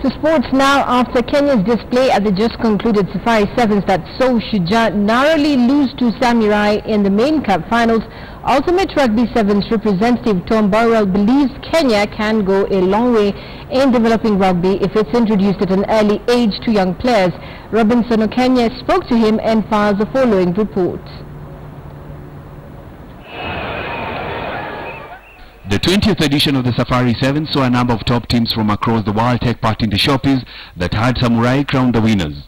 To sports now, after Kenya's display at the just concluded Safari Sevens that saw Shujaa narrowly lose to Samurai in the main cup finals, Ultimate Rugby Sevens representative Tom Burwell believes Kenya can go a long way in developing rugby if it's introduced at an early age to young players. Robinson Okenya spoke to him and files the following report. The 20th edition of the Safari Sevens saw a number of top teams from across the world take part in the showpiece that had Samurai crowned the winners.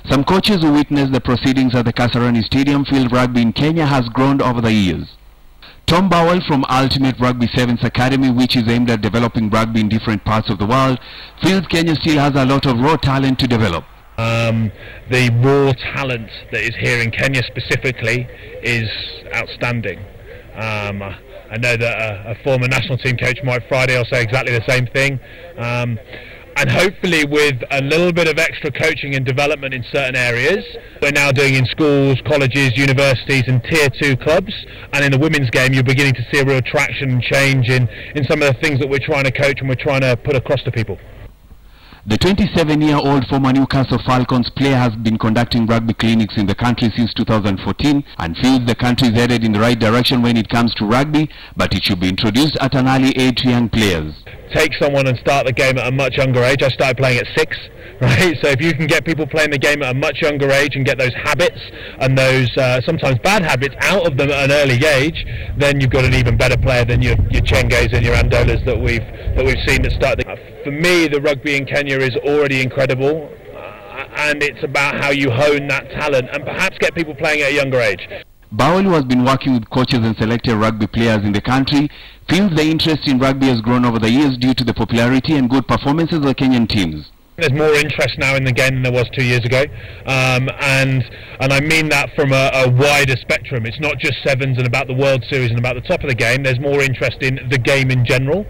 Some coaches who witnessed the proceedings at the Kasarani Stadium feel rugby in Kenya has grown over the years. Tom Burwell from Ultimate Rugby Sevens Academy, which is aimed at developing rugby in different parts of the world, feels Kenya still has a lot of raw talent to develop. The raw talent that is here in Kenya specifically is outstanding. I know that a former national team coach, Mike Friday, will say exactly the same thing. And hopefully with a little bit of extra coaching and development in certain areas, we're now doing in schools, colleges, universities and tier 2 clubs, and in the women's game you're beginning to see a real traction and change in some of the things that we're trying to coach and we're trying to put across to people. The 27-year-old former Newcastle Falcons player has been conducting rugby clinics in the country since 2014 and feels the country is headed in the right direction when it comes to rugby, but it should be introduced at an early age to young players. Take someone and start the game at a much younger age. I started playing at 6, right? So if you can get people playing the game at a much younger age and get those habits and those sometimes bad habits out of them at an early age, then you've got an even better player than your Chengays and your Andolas that we've seen that start. For me, the rugby in Kenya is already incredible, and it's about how you hone that talent and perhaps get people playing at a younger age. Burwell, who has been working with coaches and selected rugby players in the country, feels the interest in rugby has grown over the years due to the popularity and good performances of the Kenyan teams. There's more interest now in the game than there was 2 years ago, and I mean that from a wider spectrum. It's not just Sevens and about the World Series and about the top of the game. There's more interest in the game in general,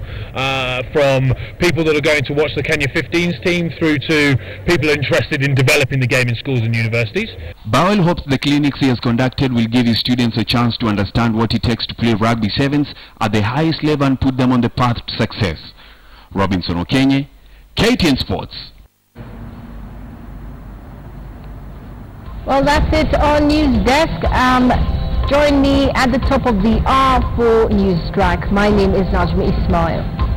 from people that are going to watch the Kenya 15s team through to people interested in developing the game in schools and universities. Burwell hopes the clinics he has conducted will give his students a chance to understand what it takes to play rugby sevens at the highest level and put them on the path to success. Robinson Okenya, KTN Sports. Well, that's it on News Desk. Join me at the top of the hour for News Track. My name is Najmi Ismail.